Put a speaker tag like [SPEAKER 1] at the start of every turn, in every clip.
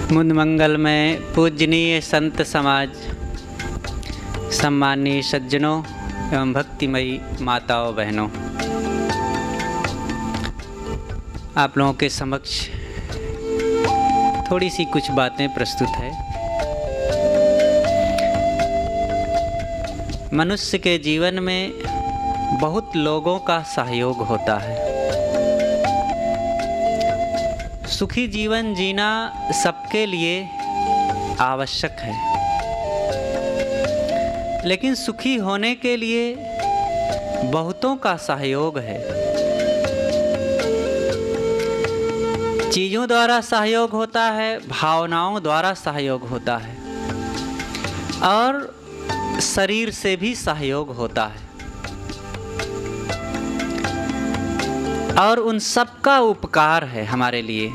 [SPEAKER 1] मुद मंगल में पूजनीय संत समाज, सम्मानीय सज्जनों एवं भक्तिमयी माताओं बहनों, आप लोगों के समक्ष थोड़ी सी कुछ बातें प्रस्तुत है। मनुष्य के जीवन में बहुत लोगों का सहयोग होता है। सुखी जीवन जीना सबके लिए आवश्यक है, लेकिन सुखी होने के लिए बहुतों का सहयोग है। चीज़ों द्वारा सहयोग होता है, भावनाओं द्वारा सहयोग होता है और शरीर से भी सहयोग होता है। और उन सब का उपकार है हमारे लिए।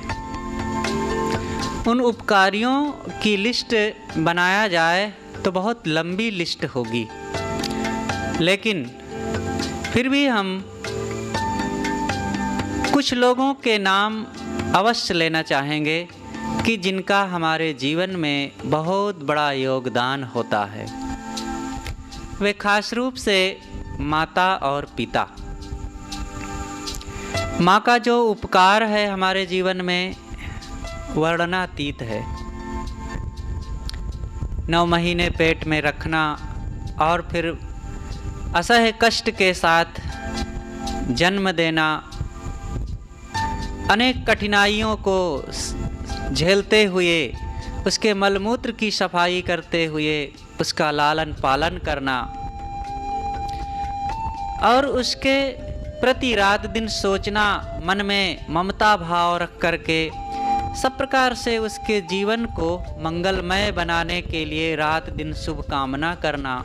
[SPEAKER 1] उन उपकारियों की लिस्ट बनाया जाए तो बहुत लंबी लिस्ट होगी, लेकिन फिर भी हम कुछ लोगों के नाम अवश्य लेना चाहेंगे कि जिनका हमारे जीवन में बहुत बड़ा योगदान होता है। वे खास रूप से माता और पिता। माँ का जो उपकार है हमारे जीवन में वर्णनातीत है। 9 महीने पेट में रखना और फिर असह्य कष्ट के साथ जन्म देना, अनेक कठिनाइयों को झेलते हुए उसके मलमूत्र की सफाई करते हुए उसका लालन पालन करना और उसके प्रति रात दिन सोचना, मन में ममता भाव रख करके सब प्रकार से उसके जीवन को मंगलमय बनाने के लिए रात दिन शुभ कामना करना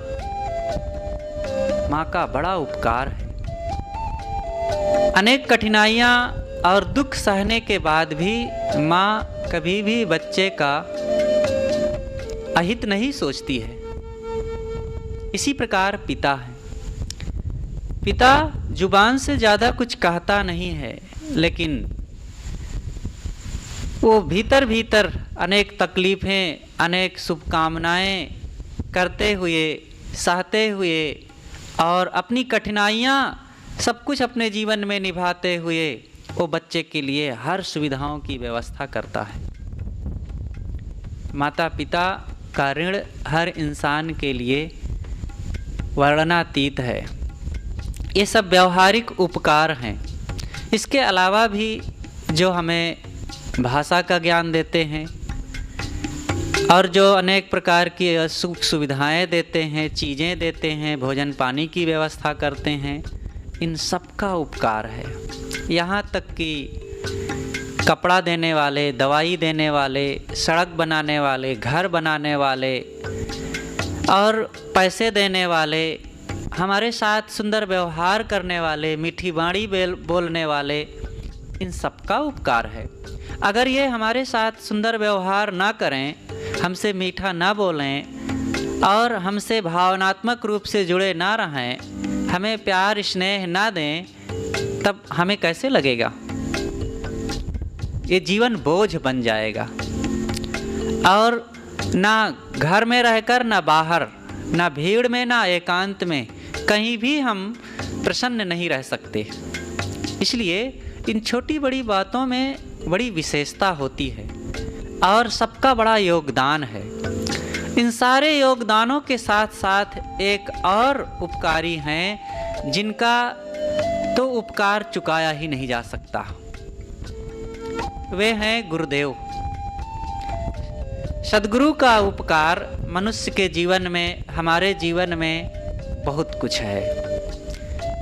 [SPEAKER 1] माँ का बड़ा उपकार है। अनेक कठिनाइयाँ और दुख सहने के बाद भी माँ कभी भी बच्चे का अहित नहीं सोचती है। इसी प्रकार पिता है। पिता जुबान से ज़्यादा कुछ कहता नहीं है, लेकिन वो भीतर भीतर अनेक तकलीफ़ें, अनेक शुभकामनाएं करते हुए, सहते हुए और अपनी कठिनाइयाँ सब कुछ अपने जीवन में निभाते हुए वो बच्चे के लिए हर सुविधाओं की व्यवस्था करता है। माता पिता का ऋण हर इंसान के लिए वर्णनातीत है। ये सब व्यवहारिक उपकार हैं। इसके अलावा भी जो हमें भाषा का ज्ञान देते हैं और जो अनेक प्रकार की सुख सुविधाएं देते हैं, चीज़ें देते हैं, भोजन पानी की व्यवस्था करते हैं, इन सब का उपकार है। यहाँ तक कि कपड़ा देने वाले, दवाई देने वाले, सड़क बनाने वाले, घर बनाने वाले और पैसे देने वाले, हमारे साथ सुंदर व्यवहार करने वाले, मीठी बाणी बोलने वाले, इन सब का उपकार है। अगर ये हमारे साथ सुंदर व्यवहार ना करें, हमसे मीठा ना बोलें और हमसे भावनात्मक रूप से जुड़े ना रहें, हमें प्यार स्नेह ना दें, तब हमें कैसे लगेगा? ये जीवन बोझ बन जाएगा। और ना घर में रहकर, ना बाहर, ना भीड़ में, ना एकांत में, कहीं भी हम प्रसन्न नहीं रह सकते। इसलिए इन छोटी बड़ी बातों में बड़ी विशेषता होती है और सबका बड़ा योगदान है। इन सारे योगदानों के साथ साथ एक और उपकारी हैं जिनका तो उपकार चुकाया ही नहीं जा सकता। वे हैं गुरुदेव। सद्गुरु का उपकार मनुष्य के जीवन में, हमारे जीवन में बहुत कुछ है,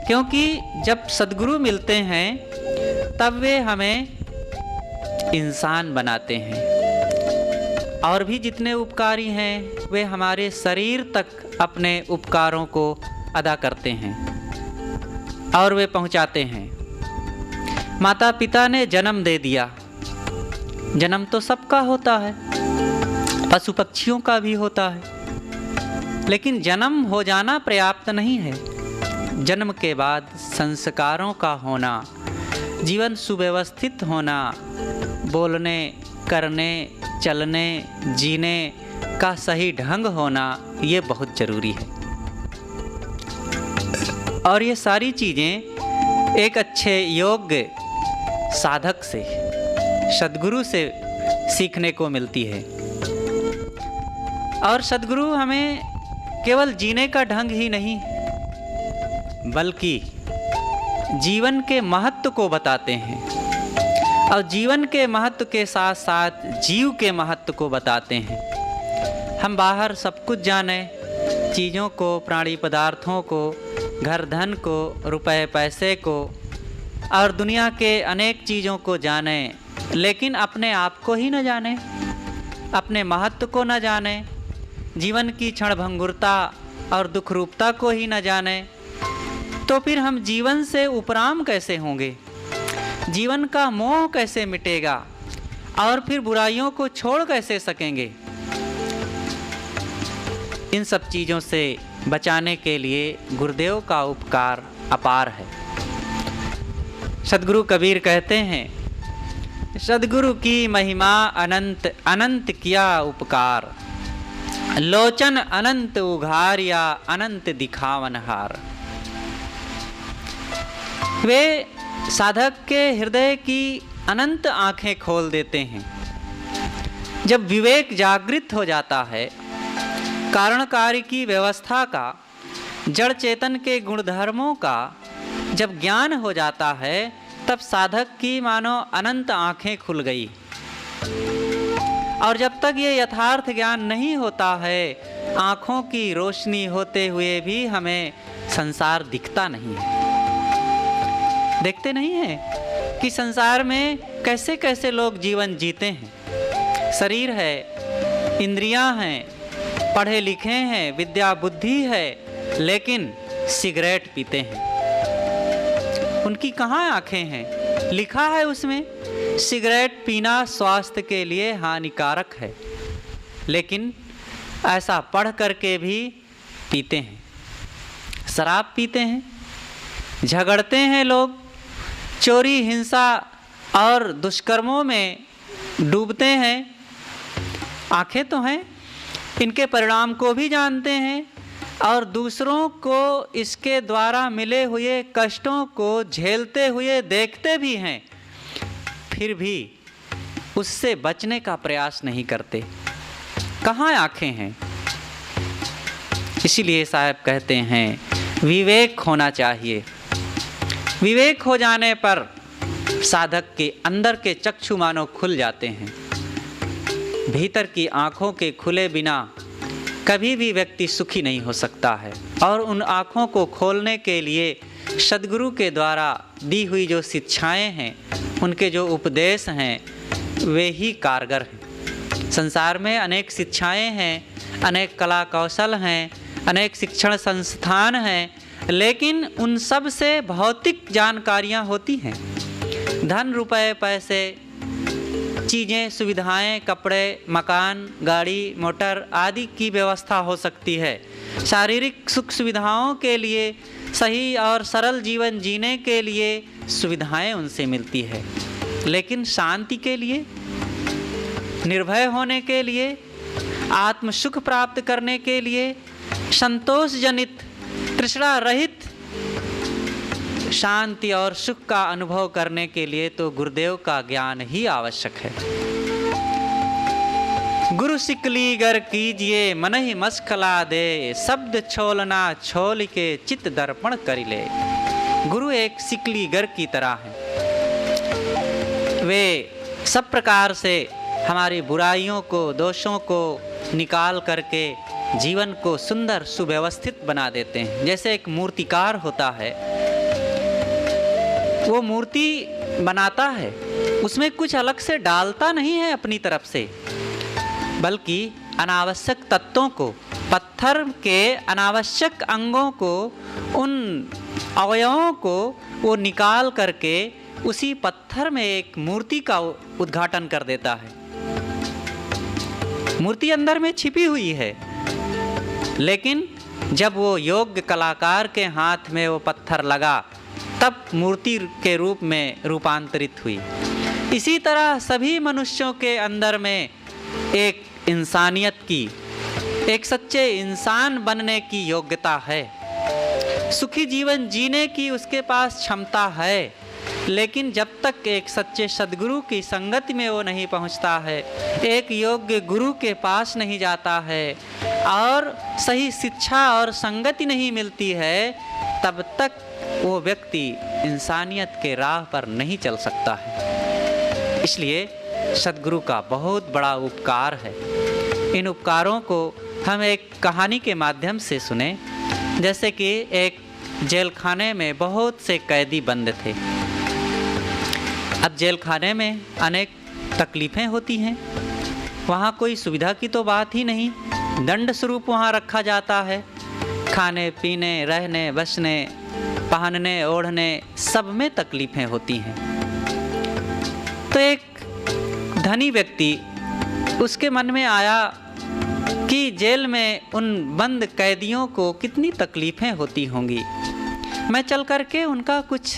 [SPEAKER 1] क्योंकि जब सद्गुरु मिलते हैं तब वे हमें इंसान बनाते हैं। और भी जितने उपकारी हैं वे हमारे शरीर तक अपने उपकारों को अदा करते हैं और वे पहुंचाते हैं। माता पिता ने जन्म दे दिया। जन्म तो सबका होता है, पशु पक्षियों का भी होता है, लेकिन जन्म हो जाना पर्याप्त नहीं है। जन्म के बाद संस्कारों का होना, जीवन सुव्यवस्थित होना, बोलने करने, चलने, जीने का सही ढंग होना ये बहुत ज़रूरी है। और ये सारी चीज़ें एक अच्छे योग्य साधक से, सद्गुरु से सीखने को मिलती है। और सद्गुरु हमें केवल जीने का ढंग ही नहीं बल्कि जीवन के महत्व को बताते हैं, और जीवन के महत्व के साथ साथ जीव के महत्व को बताते हैं। हम बाहर सब कुछ जाने, चीज़ों को, प्राणी पदार्थों को, घर धन को, रुपए पैसे को और दुनिया के अनेक चीज़ों को जाने, लेकिन अपने आप को ही न जाने, अपने महत्व को न जाने, जीवन की क्षणभंगुरता और दुखरूपता को ही न जाने, तो फिर हम जीवन से उपराम कैसे होंगे? जीवन का मोह कैसे मिटेगा? और फिर बुराइयों को छोड़ कैसे सकेंगे? इन सब चीज़ों से बचाने के लिए गुरुदेव का उपकार अपार है। सद्गुरु कबीर कहते हैं, सद्गुरु की महिमा अनंत, अनंत किया उपकार, लोचन अनंत उघारिया, अनंत दिखावनहार। वे साधक के हृदय की अनंत आंखें खोल देते हैं। जब विवेक जागृत हो जाता है, कारण कार्य की व्यवस्था का, जड़ चेतन के गुणधर्मों का जब ज्ञान हो जाता है, तब साधक की मानो अनंत आंखें खुल गई। और जब तक ये यथार्थ ज्ञान नहीं होता है, आँखों की रोशनी होते हुए भी हमें संसार दिखता नहीं है। देखते नहीं हैं कि संसार में कैसे कैसे लोग जीवन जीते हैं। शरीर है, इंद्रियां हैं, पढ़े लिखे हैं, विद्या बुद्धि है, लेकिन सिगरेट पीते हैं। उनकी कहाँ आँखें हैं? लिखा है उसमें, सिगरेट पीना स्वास्थ्य के लिए हानिकारक है, लेकिन ऐसा पढ़ करके भी पीते हैं। शराब पीते हैं, झगड़ते हैं लोग, चोरी, हिंसा और दुष्कर्मों में डूबते हैं। आंखें तो हैं, इनके परिणाम को भी जानते हैं और दूसरों को इसके द्वारा मिले हुए कष्टों को झेलते हुए देखते भी हैं, फिर भी उससे बचने का प्रयास नहीं करते। कहाँ आंखें हैं? इसीलिए साहब कहते हैं विवेक होना चाहिए। विवेक हो जाने पर साधक के अंदर के चक्षु मानो खुल जाते हैं। भीतर की आँखों के खुले बिना कभी भी व्यक्ति सुखी नहीं हो सकता है। और उन आँखों को खोलने के लिए सद्गुरु के द्वारा दी हुई जो शिक्षाएं हैं, उनके जो उपदेश हैं, वे ही कारगर हैं। संसार में अनेक शिक्षाएं हैं, अनेक कला कौशल हैं, अनेक शिक्षण संस्थान हैं, लेकिन उन सब से भौतिक जानकारियां होती हैं। धन, रुपए, पैसे, चीज़ें, सुविधाएं, कपड़े, मकान, गाड़ी, मोटर आदि की व्यवस्था हो सकती है। शारीरिक सुख सुविधाओं के लिए, सही और सरल जीवन जीने के लिए सुविधाएं उनसे मिलती है, लेकिन शांति के लिए, निर्भय होने के लिए, आत्म सुख प्राप्त करने के लिए, संतोष जनित, तृष्णा रहित शांति और सुख का अनुभव करने के लिए तो गुरुदेव का ज्ञान ही आवश्यक है। गुरु सिकली गर कीजिए मन ही मस्कला दे, शब्द छोलना छोल के चित्त दर्पण करि ले। गुरु एक सिकली गर की तरह है। वे सब प्रकार से हमारी बुराइयों को, दोषों को निकाल करके जीवन को सुंदर सुव्यवस्थित बना देते हैं। जैसे एक मूर्तिकार होता है, वो मूर्ति बनाता है, उसमें कुछ अलग से डालता नहीं है अपनी तरफ से, बल्कि अनावश्यक तत्वों को, पत्थर के अनावश्यक अंगों को, उन अवयवों को वो निकाल करके उसी पत्थर में एक मूर्ति का उद्घाटन कर देता है। मूर्ति अंदर में छिपी हुई है, लेकिन जब वो योग्य कलाकार के हाथ में वो पत्थर लगा, तब मूर्ति के रूप में रूपांतरित हुई। इसी तरह सभी मनुष्यों के अंदर में एक इंसानियत की, एक सच्चे इंसान बनने की योग्यता है, सुखी जीवन जीने की उसके पास क्षमता है। लेकिन जब तक एक सच्चे सद्गुरु की संगति में वो नहीं पहुंचता है, एक योग्य गुरु के पास नहीं जाता है और सही शिक्षा और संगति नहीं मिलती है, तब तक वो व्यक्ति इंसानियत के राह पर नहीं चल सकता है। इसलिए सद्गुरु का बहुत बड़ा उपकार है। इन उपकारों को हम एक कहानी के माध्यम से सुने। जैसे कि एक जेल खाने में बहुत से कैदी बंद थे। अब जेल खाने में अनेक तकलीफ़ें होती हैं। वहाँ कोई सुविधा की तो बात ही नहीं, दंड स्वरूप वहाँ रखा जाता है। खाने पीने, रहने बसने, पहनने ओढ़ने सब में तकलीफ़ें होती हैं। तो एक धनी व्यक्ति, उसके मन में आया कि जेल में उन बंद कैदियों को कितनी तकलीफ़ें होती होंगी, मैं चल करके उनका कुछ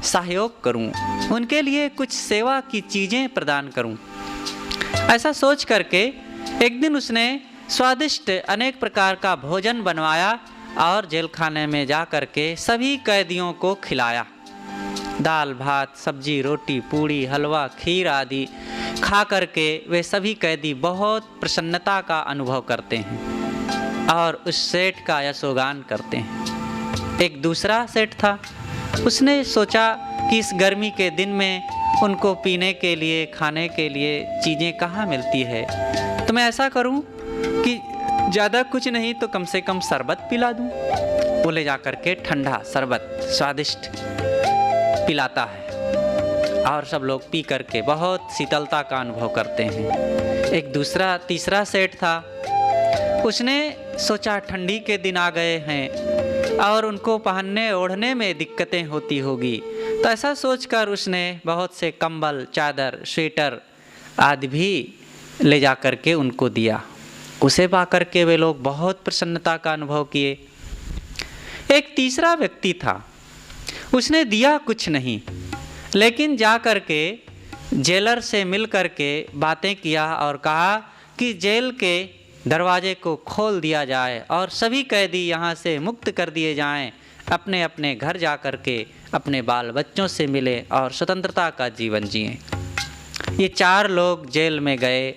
[SPEAKER 1] सहयोग करूं, उनके लिए कुछ सेवा की चीज़ें प्रदान करूं। ऐसा सोच करके एक दिन उसने स्वादिष्ट अनेक प्रकार का भोजन बनवाया और जेल खाने में जा करके सभी कैदियों को खिलाया। दाल भात सब्जी रोटी पूड़ी हलवा खीर आदि खा करके वे सभी कैदी बहुत प्रसन्नता का अनुभव करते हैं और उस सेठ का यशोगान करते हैं। एक दूसरा सेठ था, उसने सोचा कि इस गर्मी के दिन में उनको पीने के लिए खाने के लिए चीज़ें कहाँ मिलती है, तो मैं ऐसा करूं कि ज़्यादा कुछ नहीं तो कम से कम शरबत पिला दूं। वो ले जा कर के ठंडा शरबत स्वादिष्ट पिलाता है और सब लोग पी करके बहुत शीतलता का अनुभव करते हैं। एक दूसरा तीसरा सेठ था, उसने सोचा ठंडी के दिन आ गए हैं और उनको पहनने ओढ़ने में दिक्कतें होती होगी, तो ऐसा सोचकर उसने बहुत से कंबल चादर स्वेटर आदि भी ले जा कर के उनको दिया। उसे पा करके वे लोग बहुत प्रसन्नता का अनुभव किए। एक तीसरा व्यक्ति था, उसने दिया कुछ नहीं, लेकिन जा कर के जेलर से मिल कर के बातें किया और कहा कि जेल के दरवाजे को खोल दिया जाए और सभी कैदी यहाँ से मुक्त कर दिए जाएं, अपने अपने घर जा कर के अपने बाल बच्चों से मिले और स्वतंत्रता का जीवन जिएं। ये 4 लोग जेल में गए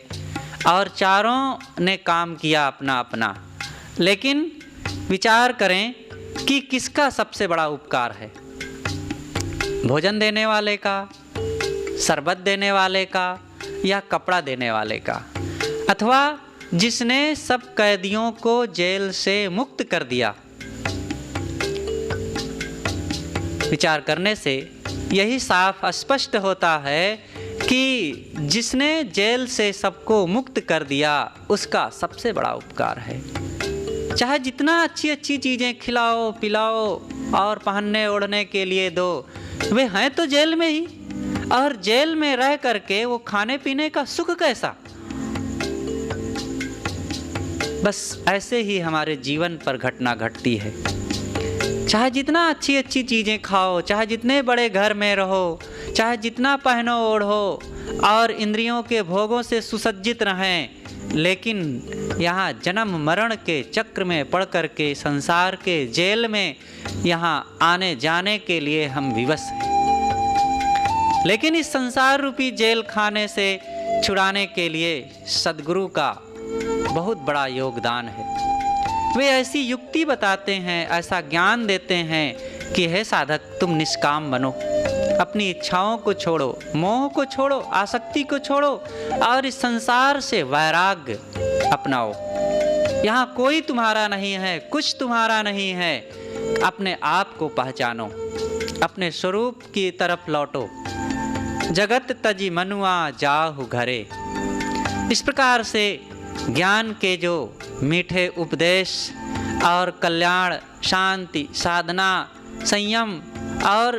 [SPEAKER 1] और चारों ने काम किया अपना अपना, लेकिन विचार करें कि किसका सबसे बड़ा उपकार है, भोजन देने वाले का, शरबत देने वाले का या कपड़ा देने वाले का, अथवा जिसने सब कैदियों को जेल से मुक्त कर दिया। विचार करने से यही साफ स्पष्ट होता है कि जिसने जेल से सबको मुक्त कर दिया उसका सबसे बड़ा उपकार है। चाहे जितना अच्छी अच्छी चीज़ें खिलाओ पिलाओ और पहनने ओढ़ने के लिए दो, वे हैं तो जेल में ही, और जेल में रह करके वो खाने पीने का सुख कैसा। बस ऐसे ही हमारे जीवन पर घटना घटती है। चाहे जितना अच्छी अच्छी चीज़ें खाओ, चाहे जितने बड़े घर में रहो, चाहे जितना पहनो ओढ़ो और इंद्रियों के भोगों से सुसज्जित रहें, लेकिन यहाँ जन्म मरण के चक्र में पड़ कर के संसार के जेल में यहाँ आने जाने के लिए हम विवश हैं। लेकिन इस संसार रूपी जेल खाने से छुड़ाने के लिए सद्गुरु का बहुत बड़ा योगदान है। वे ऐसी युक्ति बताते हैं, ऐसा ज्ञान देते हैं कि हे साधक, तुम निष्काम बनो, अपनी इच्छाओं को छोड़ो, मोह को छोड़ो, आसक्ति को छोड़ो और इस संसार से वैराग्य अपनाओ। यहाँ कोई तुम्हारा नहीं है, कुछ तुम्हारा नहीं है। अपने आप को पहचानो, अपने स्वरूप की तरफ लौटो। जगत तजी मनुआ जाहु घरे। इस प्रकार से ज्ञान के जो मीठे उपदेश और कल्याण, शांति, साधना, संयम और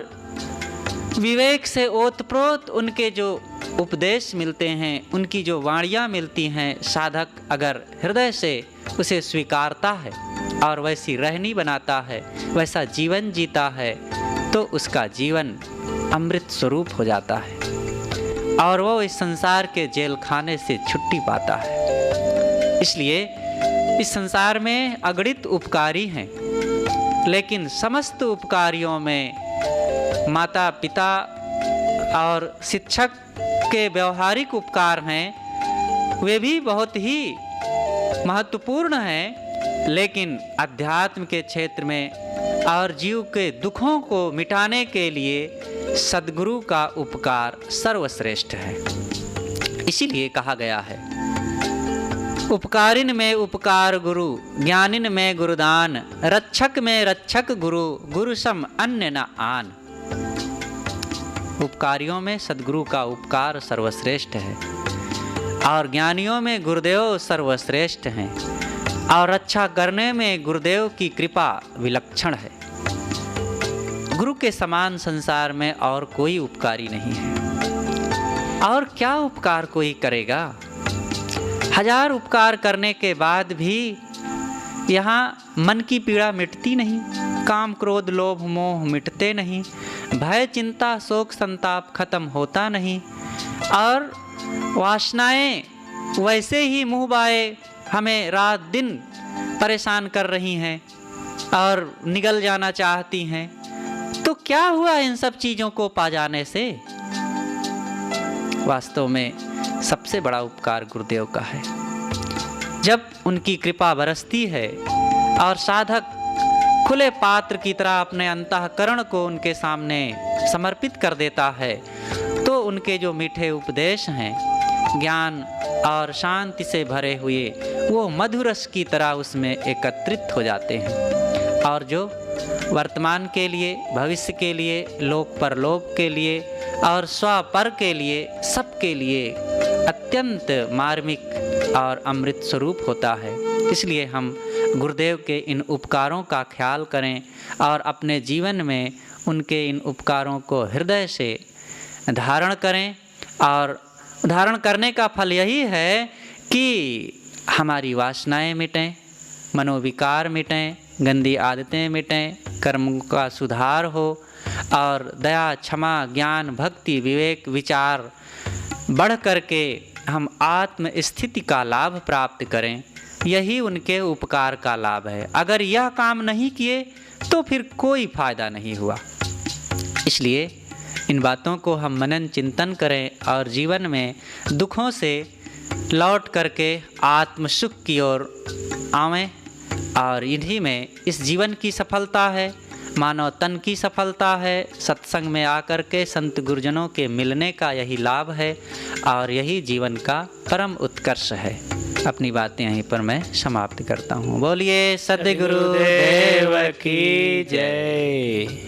[SPEAKER 1] विवेक से ओतप्रोत उनके जो उपदेश मिलते हैं, उनकी जो वाणियाँ मिलती हैं, साधक अगर हृदय से उसे स्वीकारता है और वैसी रहनी बनाता है, वैसा जीवन जीता है, तो उसका जीवन अमृत स्वरूप हो जाता है। और वो इस संसार के जेल खाने से छुट्टी पाता है। इसलिए इस संसार में अगणित उपकारी हैं, लेकिन समस्त उपकारियों में माता पिता और शिक्षक के व्यवहारिक उपकार हैं, वे भी बहुत ही महत्वपूर्ण हैं, लेकिन अध्यात्म के क्षेत्र में और जीव के दुखों को मिटाने के लिए सद्गुरु का उपकार सर्वश्रेष्ठ है। इसीलिए कहा गया है, उपकारिन में उपकार गुरु, ज्ञानिन में गुरुदान, रक्षक में रक्षक गुरु, गुरु सम अन्य न आन। उपकारियों में सद्गुरु का उपकार सर्वश्रेष्ठ है और ज्ञानियों में गुरुदेव सर्वश्रेष्ठ हैं और रक्षा करने में गुरुदेव की कृपा विलक्षण है। गुरु के समान संसार में और कोई उपकारी नहीं है। और क्या उपकार कोई करेगा? हजार उपकार करने के बाद भी यहाँ मन की पीड़ा मिटती नहीं, काम क्रोध लोभ मोह मिटते नहीं, भय चिंता शोक संताप खत्म होता नहीं, और वासनाएं वैसे ही मुँह बाए हमें रात दिन परेशान कर रही हैं और निगल जाना चाहती हैं। तो क्या हुआ इन सब चीज़ों को पा जाने से? वास्तव में सबसे बड़ा उपकार गुरुदेव का है। जब उनकी कृपा बरसती है और साधक खुले पात्र की तरह अपने अंतःकरण को उनके सामने समर्पित कर देता है, तो उनके जो मीठे उपदेश हैं, ज्ञान और शांति से भरे हुए, वो मधुरस की तरह उसमें एकत्रित हो जाते हैं और जो वर्तमान के लिए, भविष्य के लिए, लोक परलोक के लिए और स्वपर के लिए, सबके लिए अत्यंत मार्मिक और अमृत स्वरूप होता है। इसलिए हम गुरुदेव के इन उपकारों का ख्याल करें और अपने जीवन में उनके इन उपकारों को हृदय से धारण करें। और धारण करने का फल यही है कि हमारी वासनाएं मिटें, मनोविकार मिटें, गंदी आदतें मिटें, कर्म का सुधार हो और दया क्षमा ज्ञान भक्ति विवेक विचार बढ़ करके हम आत्म स्थिति का लाभ प्राप्त करें। यही उनके उपकार का लाभ है। अगर यह काम नहीं किए तो फिर कोई फायदा नहीं हुआ। इसलिए इन बातों को हम मनन चिंतन करें और जीवन में दुखों से लौट करके आत्म सुख की ओर आवें। और इन्हीं में इस जीवन की सफलता है, मानव तन की सफलता है। सत्संग में आकर के संत गुरुजनों के मिलने का यही लाभ है और यही जीवन का परम उत्कर्ष है। अपनी बातें यहीं पर मैं समाप्त करता हूँ। बोलिए सद्गुरुदेव की जय।